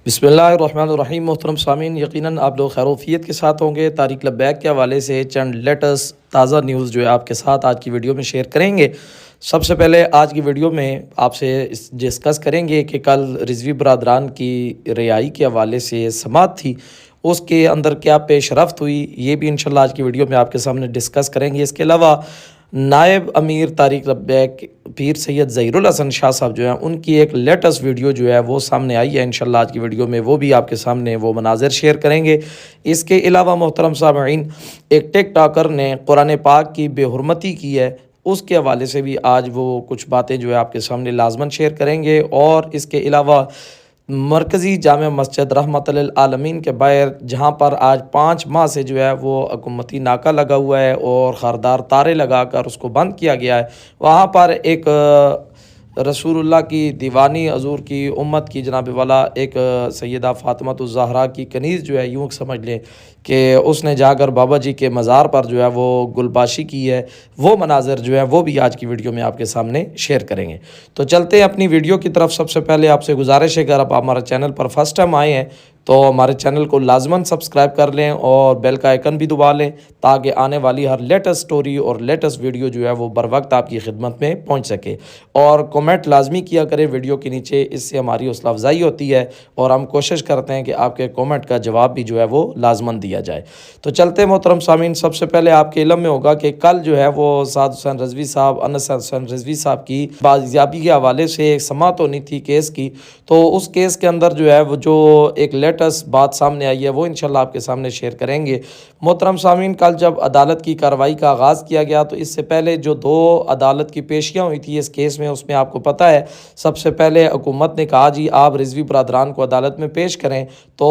बिस्मिल्लाहिर्रहमानिर्रहीम। मोहतरम सामीन, यकीनन आप लोग खैरोफियत के साथ होंगे। तारिक लब्बैक के हवाले से चंद लेटेस्ट ताज़ा न्यूज़ जो है आपके साथ आज की वीडियो में शेयर करेंगे। सबसे पहले आज की वीडियो में आपसे डिस्कस करेंगे कि कल रिजवी बरदरान की रिहाई के हवाले से समाअत थी, उसके अंदर क्या पेश रफ्त हुई, ये भी इंशाल्लाह आज की वीडियो में आपके सामने डिस्कस करेंगे। इसके अलावा नायब अमीर तारिक लब्बैक पीर सैयद ज़हीरुल हसन शाह साहब जो हैं, उनकी एक लेटेस्ट वीडियो जो है वो सामने आई है। इंशाल्लाह आज की वीडियो में वो भी आपके सामने वो मनाज़र शेयर करेंगे। इसके अलावा मोहतरम सामईन, एक टिक टॉकर ने कुरान पाक की बेहुरमती की है, उसके हवाले से भी आज वो कुछ बातें जो है आपके सामने लाजमन शेयर करेंगे। और इसके अलावा मरकज़ी जामे मस्जिद रहमतुल आलमीन के बाहर, जहाँ पर आज 5 माह से जो है वो हुकूमती नाका लगा हुआ है और खारदार तारे लगाकर उसको बंद किया गया है, वहाँ पर एक रसूलुल्लाह की दीवानी हजूर की उम्मत की जनाब वाला एक सैयदा फ़ातिमातुज़ ज़हरा की कनीज़ जो है, यूँ समझ लें कि उसने जाकर बाबा जी के मज़ार पर जो है वो गुलबाशी की है। वो मनाज़र जो है वो भी आज की वीडियो में आपके सामने शेयर करेंगे। तो चलते हैं अपनी वीडियो की तरफ। सबसे पहले आपसे गुजारिश है, अगर आप हमारे चैनल पर फर्स्ट टाइम आए हैं तो हमारे चैनल को लाजमन सब्सक्राइब कर लें और बेल का आइकन भी दबा लें, ताकि आने वाली हर लेटेस्ट स्टोरी और लेटेस्ट वीडियो जो है वो बर वक्त आपकी खिदमत में पहुंच सके। और कमेंट लाजमी किया करें वीडियो के नीचे, इससे हमारी हौसला अफजाई होती है और हम कोशिश करते हैं कि आपके कमेंट का जवाब भी जो है वो लाजमन दिया जाए। तो चलते हैं मोहतरम सामीन, सबसे पहले आपके इल्म में होगा कि कल जो है वो साद हुसैन रिजवी साहब, अनस हुसैन रिजवी साहब की बाजियाबी के हवाले से एक समाअत होनी थी केस की। तो उस केस के अंदर जो है वो जो एक लेटेस्ट बात सामने आई है वो इंशाल्लाह आपके सामने शेयर करेंगे। मोहतरम सामीन, कल जब अदालत की कार्रवाई का आगाज़ किया गया तो इससे पहले जो 2 अदालत की पेशियाँ हुई थी इस केस में, उसमें आपको पता है सबसे पहले हुकूमत ने कहा जी आप रिजवी बरदरान को अदालत में पेश करें। तो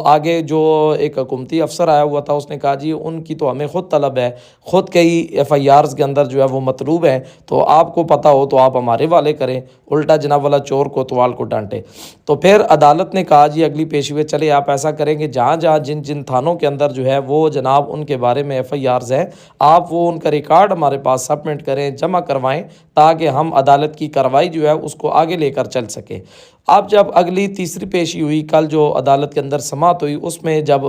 आगे जो एक हुकूमती अफसर आया हुआ था उसने कहा जी उनकी तो हमें ख़ुद तलब है, ख़ुद कई FIRs के अंदर जो है वो मतलूब हैं, तो आपको पता हो तो आप हमारे वाले करें। उल्टा जनाब वाला चोर कोतवाल को डांटे। तो फिर अदालत ने कहा जी अगली पेशी में चले आप ऐसा करेंगे, जहाँ जहाँ जिन जिन थानों के अंदर जो है वो जनाब उनके बारे में FIRs हैं, आप वो उनका रिकॉर्ड हमारे पास सबमिट करें, जमा करवाएं, ताकि हम अदालत की कार्रवाई जो है उसको आगे लेकर चल सकें। अब जब अगली तीसरी पेशी हुई, कल जो अदालत के अंदर समाअत हुई, उसमें जब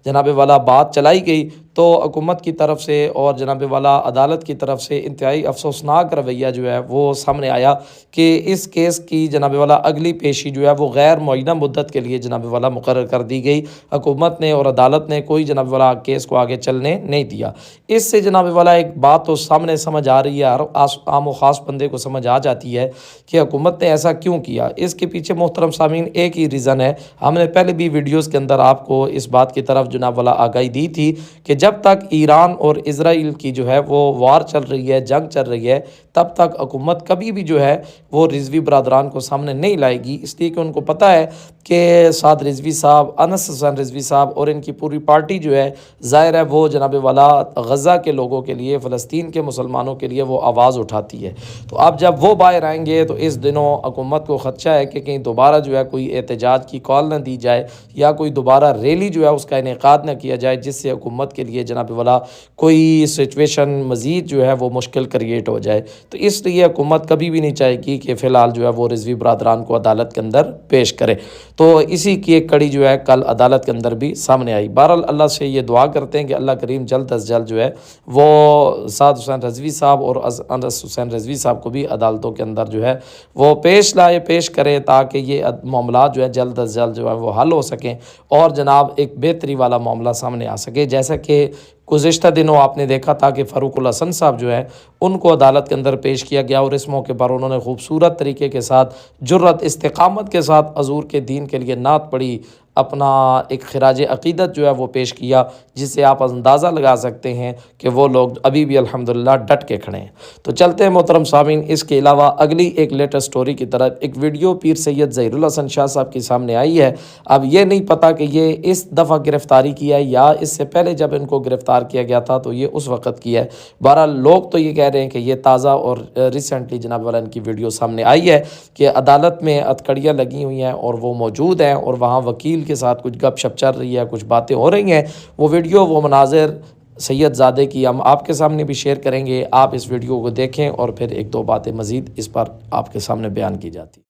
जनाब वाला बात चलाई गई तो हुकूमत की तरफ से और जनाब वाला अदालत की तरफ से इंतहाई अफसोसनाक रवैया जो है वो सामने आया कि इस केस की जनाब वाला अगली पेशी जो है वो गैर मुअय्यना मुद्दत के लिए जनाब वाला मुकर्रर कर दी गई। हुकूमत ने और अदालत ने कोई जनाब वाला केस को आगे चलने नहीं दिया। इससे जनाब वाला एक बात तो सामने समझ आ रही है, हर आम व ख़ास बंदे को समझ आ जाती है कि हुकूमत ने ऐसा क्यों किया। इसके पीछे मोहतरम सामीन एक ही रीज़न है। हमने पहले भी वीडियोस के अंदर आपको इस बात की तरफ जनाब वाला आगाही दी थी कि जब तक ईरान और इजराइल की जो है वो वार चल रही है, जंग चल रही है, तब तक हुकूमत कभी भी जो है वो रिजवी बरदरान को सामने नहीं लाएगी। इसलिए कि उनको पता है कि साद रिजवी साहब, अनस हुसैन रिजवी साहब और इनकी पूरी पार्टी जो है, ज़ाहिर है वो जनाब वाला गज़ा के लोगों के लिए, फ़लस्तीन के मुसलमानों के लिए वो आवाज़ उठाती है। तो अब जब वो बाहर आएंगे तो इस दिनों हुकूमत को ख़दशा है कि कहीं दोबारा जो है कोई एहतजाज की कॉल न दी जाए या कोई दोबारा रैली जो है उसका इनेकाद न किया जाए, जिससे हुकूमत के लिए जनाब वाला कोई सिचुएशन मज़ीद जो है वो मुश्किल क्रिएट हो जाए। तो इसलिए हुकूमत कभी भी नहीं चाहेगी कि फ़िलहाल जो है वो रिजवी बरदरान को अदालत के अंदर पेश करे। तो इसी की एक कड़ी जो है कल अदालत के अंदर भी सामने आई। बहरहाल अल्लाह से ये दुआ करते हैं कि अल्लाह करीम जल्द अज़ जल्द जो है वो साद हुसैन रिजवी साहब और अनस हुसैन रिजवी साहब को भी अदालतों के अंदर जो है वो पेश करे, ताकि ये मामला जो है जल्द अज़ जल्द जो है वो हल हो सकें और जनाब एक बेहतरी वाला मामला सामने आ सके। जैसा कि गुज़िश्ता दिनों आपने देखा था कि फ़ारूकुल हसन साहब जो है उनको अदालत के अंदर पेश किया गया और इस मौके पर उन्होंने खूबसूरत तरीके के साथ, जुर्रत, इस्तिक़ामत के साथ हज़ूर के दीन के लिए नात पढ़ी, अपना एक खिराज अक़ीदत जो है वो पेश किया, जिससे आप अंदाज़ा लगा सकते हैं कि वो लोग अभी भी अल्हम्दुलिल्लाह डट के खड़े हैं। तो चलते हैं मोहतरम सामीन, इसके अलावा अगली एक लेटेस्ट स्टोरी की तरफ। एक वीडियो पीर सैयद ज़हीरुल हसन शाह साहब के सामने आई है। अब ये नहीं पता कि ये इस दफ़ा गिरफ़्तारी की है या इससे पहले जब इनको गिरफ़्तार किया गया था तो ये उस वक़्त की है। बहरहाल लोग तो ये कह रहे हैं कि ये ताज़ा और रिसेंटली जनाब वाला इनकी वीडियो सामने आई है कि अदालत में हथकड़ियाँ लगी हुई हैं और वो मौजूद हैं और वहाँ वकील के साथ कुछ गपशप चल रही है, कुछ बातें हो रही हैं। वो वीडियो, वो मनाज़िर सैयद ज़ादे की हम आपके सामने भी शेयर करेंगे। आप इस वीडियो को देखें और फिर एक दो बातें मज़ीद इस पर आपके सामने बयान की जाती।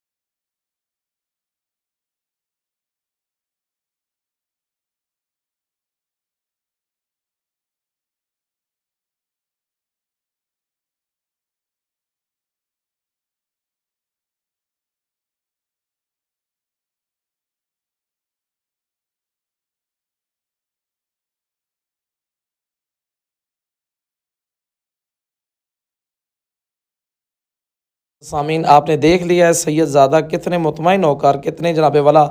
सामीन आपने देख लिया है सैयदज़ादा कितने मुतमईन होकर कितने जनाब वाला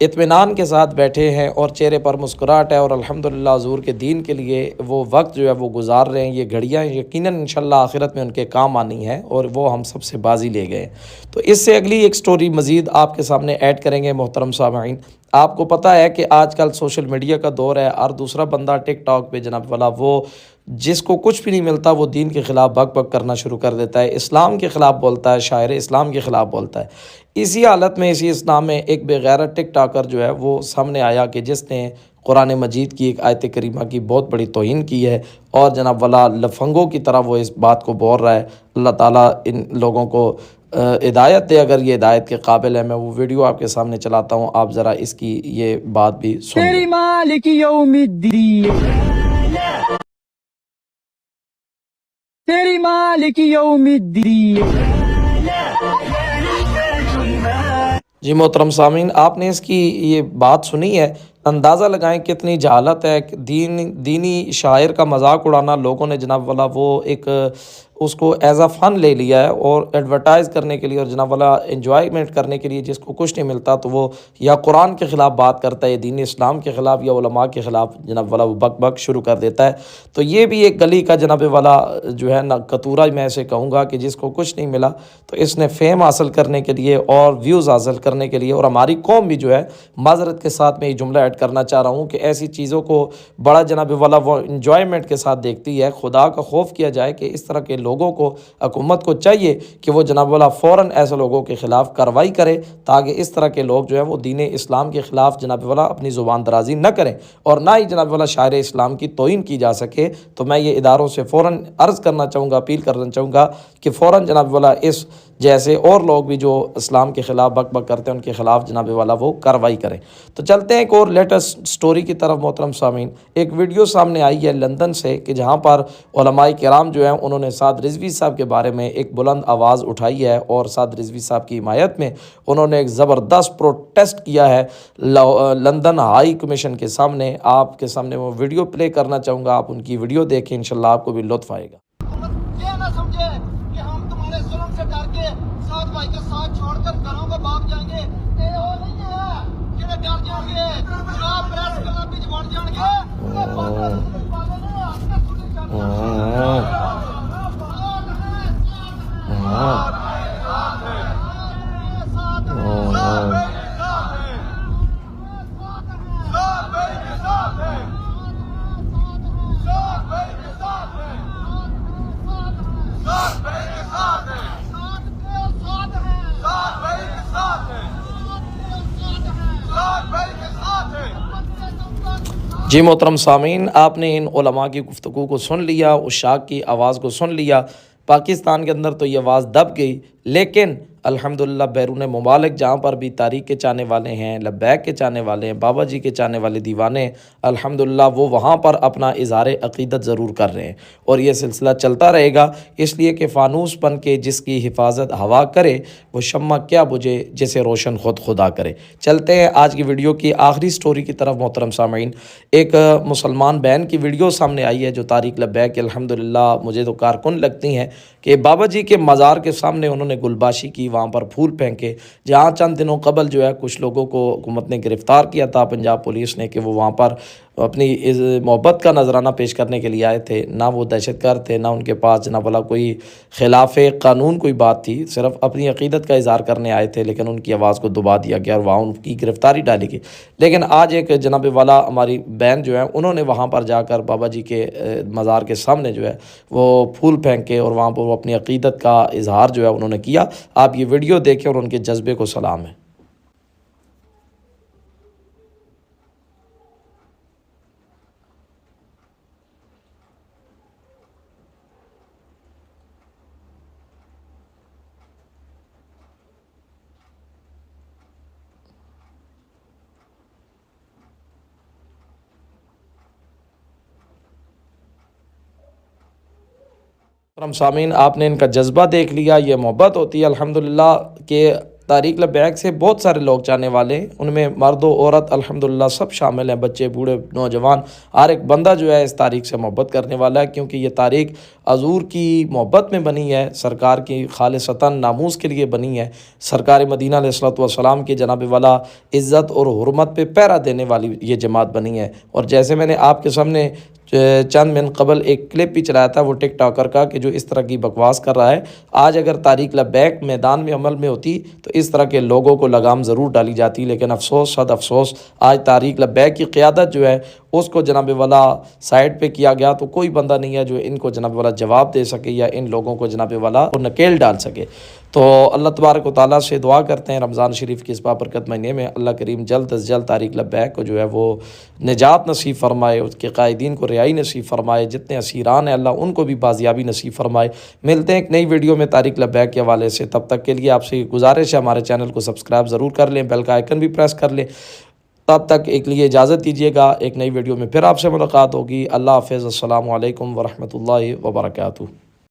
इत्मीनान के साथ बैठे हैं और चेहरे पर मुस्कुराहट है और अल्हम्दुलिल्लाह हुज़ूर के दीन के लिए वो वक्त जो है वो गुजार रहे हैं। ये घड़ियाँ यकीनन इंशाअल्लाह आखिरत में उनके काम आनी है और वो हम सब से बाजी ले गए। तो इससे अगली एक स्टोरी मज़ीद आपके सामने ऐड करेंगे मोहतरम सामईन। आपको पता है कि आजकल सोशल मीडिया का दौर है और दूसरा बंदा टिकटॉक पे जनाब वाला वो जिसको कुछ भी नहीं मिलता वो दीन के ख़िलाफ़ बक बक करना शुरू कर देता है, इस्लाम के ख़िलाफ़ बोलता है, शायर इस्लाम के ख़िलाफ़ बोलता है। इसी हालत में इसी इस्लाम में एक बेगैरत टिकटॉकर जो है वो सामने आया कि जिसने कुरान मजीद की एक आयत करीमा की बहुत बड़ी तौहीन की है और जनाब वाला लफंगों की तरह वो इस बात को बोल रहा है। अल्लाह ताला इन लोगों को हिदायत दे, अगर ये हिदायत के काबिल है। मैं वो वीडियो आपके सामने चलाता हूँ, आप ज़रा इसकी ये बात भी सुन तेरी लें। मालिक यौमिद्दीन, तेरी मालिक यौमिद्दीन। जी मोहतरम सामीन आपने इसकी ये बात सुनी है, अंदाज़ा लगाएं कितनी जहालत है। दीनी शायर का मजाक उड़ाना लोगों ने जनाब वाला वो एक उसको एज आ फ़न ले लिया है और एडवर्टाइज़ करने के लिए और जनाब वाला इन्जॉयमेंट करने के लिए जिसको कुछ नहीं मिलता तो वो या कुरान के ख़िलाफ़ बात करता है, दीन इस्लाम के ख़िलाफ़ या उलमा के ख़िलाफ़ जनाब वाला वो बक बक शुरू कर देता है। तो ये भी एक गली का जनाब वाला जो है ना कतूरा, मैं ऐसे कहूँगा कि जिसको कुछ नहीं मिला तो इसने फ़ेम हासिल करने के लिए और व्यूज़ हासिल करने के लिए, और हमारी कौम भी जो है माज़रत के साथ मैं ये जुमला ऐड करना चाह रहा हूँ कि ऐसी चीज़ों को बड़ा जनाब वाला वो इन्जॉयमेंट के साथ देखती है। खुदा का खौफ किया जाए कि इस तरह के लोगों को हुकूमत को चाहिए कि वो जनाब वाला फ़ौरन ऐसे लोगों के ख़िलाफ़ कार्रवाई करे ताकि इस तरह के लोग जो है वो दीन इस्लाम के ख़िलाफ़ जनाब वाला अपनी ज़ुबान दराज़ी न करें और ना ही जनाब वाला शायर इस्लाम की तौहीन की जा सके। तो मैं ये इदारों से फ़ौरन अर्ज़ करना चाहूँगा, अपील करना चाहूँगा कि फ़ौरन जनाब वाला इस जैसे और लोग भी जो इस्लाम के ख़िलाफ़ बक बक करते हैं उनके ख़िलाफ़ जनाब वाला वो कार्रवाई करें। तो चलते हैं एक और लेटेस्ट स्टोरी की तरफ मोहतरम सामीन। एक वीडियो सामने आई है लंदन से कि जहाँ पर उलमाए किराम जो हैं उन्होंने साद रिज़वी साहब के बारे में एक बुलंद आवाज़ उठाई है और साद रिज़वी साहब की हिमायत में उन्होंने एक ज़बरदस्त प्रोटेस्ट किया है लंदन हाई कमीशन के सामने। आपके सामने वो वीडियो प्ले करना चाहूँगा, आप उनकी वीडियो देखें, इंशाल्लाह आपको भी लुत्फ़ आएगा। ये ना समझे कि हम तुम्हारे जुल्म से डर के साथ भाई का साथ छोड़कर घरों को भाग जाएंगे। ये वो नहीं है कि डर जाएंगे, शराब प्रेस क्लब भी बढ़ जाएंगे। ये पागल है, आपने सुनी जी मोहतरम सामीन आपने इन उलमा की गुफ्तगू को सुन लिया, उस शाख की आवाज़ को सुन लिया। पाकिस्तान के अंदर तो ये आवाज़ दब गई, लेकिन अल्हम्दुलिल्लाह बैरून ममालिक जहाँ पर भी तारीक़ के चाहने वाले हैं, लब्बैक के चाहने वाले हैं, बाबा जी के चाहने वाले दीवाने, अल्हम्दुलिल्लाह वो वहाँ पर अपना इज़हार अक़ीदत ज़रूर कर रहे हैं और ये सिलसिला चलता रहेगा। इसलिए कि फ़ानूस बन के जिसकी हिफाजत हवा करे वो शम्मा क्या बुझे जिसे रोशन खुद खुदा करे। चलते हैं आज की वीडियो की आखिरी स्टोरी की तरफ मोहतरम सामीन। एक मुसलमान बहन की वीडियो सामने आई है जो तारीक़ लब्बैक अल्हम्दुलिल्लाह मुझे तो कारकुन लगती हैं कि बाबा जी के मज़ार के सामने उन्होंने गुलबाशी की, वहाँ पर फूल फेंके। जहाँ चंद दिनों कबल जो है कुछ लोगों को हुकूमत ने गिरफ़्तार किया था पंजाब पुलिस ने कि वो वहाँ पर अपनी इस मोहब्बत का नजराना पेश करने के लिए आए थे। ना वो दहशतगर्द थे, ना उनके पास जनाब वाला कोई खिलाफ कानून कोई बात थी, सिर्फ अपनी अक़ीदत का इज़हार करने आए थे, लेकिन उनकी आवाज़ को दबा दिया गया और वहाँ उनकी गिरफ़्तारी डाली गई। लेकिन आज एक जनाब वाला हमारी बहन जो है उन्होंने वहाँ पर जाकर बाबा जी के मज़ार के सामने जो है वो फूल फेंके और वहाँ पर वो अपनी अक़ीदत का इज़हार जो है उन्होंने किया। आप ये वीडियो देखें और उनके जज्बे को सलाम है। सामीन आपने इनका जज्बा देख लिया, ये मोहब्बत होती है अल्हम्दुलिल्लाह के तारीक लबैक से बहुत सारे लोग चाहने वाले हैं, उनमें मर्द औरत अल्हम्दुलिल्लाह सब शामिल हैं, बच्चे बूढ़े नौजवान, हर एक बंदा जो है इस तारीख से मोहब्बत करने वाला है, क्योंकि ये तारीख हजूर की मोहब्बत में बनी है, सरकार की खालिसतन नामूस के लिए बनी है। सरकार मदीना अलैहिस्सलातु वस्सलाम की जनाब वाला इज़्ज़त और हुर्मत पे पहरा देने वाली ये जमात बनी है। और जैसे मैंने आपके सामने चंद दिन कबल एक क्लिप भी चलाया था वो टिकटॉकर का कि जो इस तरह की बकवास कर रहा है, आज अगर तारीक लबैक मैदान में अमल में होती तो इस तरह के लोगों को लगाम ज़रूर डाली जाती। लेकिन अफसोस सद अफसोस आज तारीक लबैक की क़ियादत जो है उसको जनाब वाला साइड पे किया गया, तो कोई बंदा नहीं है जो इनको जनाब वाला जवाब दे सके या इन लोगों को जनाब वाला नकेल डाल सके। तो अल्लाह तबारक व तआला से दुआ करते हैं रमज़ान शरीफ के इस बाबरकत महीने में अल्लाह करीम जल्द अज़ जल्द तारीक लबैक को जो है वो निजात नसीब फ़रमाए, उसके कायदीन को रिहाई नसीब फ़रमाए, जितने असीरान हैं अल्लाह उनको भी बाजियाबी नसीब फ़रमाए। मिलते हैं एक नई वीडियो में तारीक लबैक के हवाले से, तब तक के लिए आपसे गुजारिश है हमारे चैनल को सब्सक्राइब ज़रूर कर लें, बेल का आइकन भी प्रेस कर लें। तब तक एक लिए इजाज़त दीजिएगा, एक नई वीडियो में फिर आपसे मुलाकात होगी। अल्लाह हाफ़िज़, अस्सलामु अलैकुम व रहमतुल्लाहि व बरकातुहू।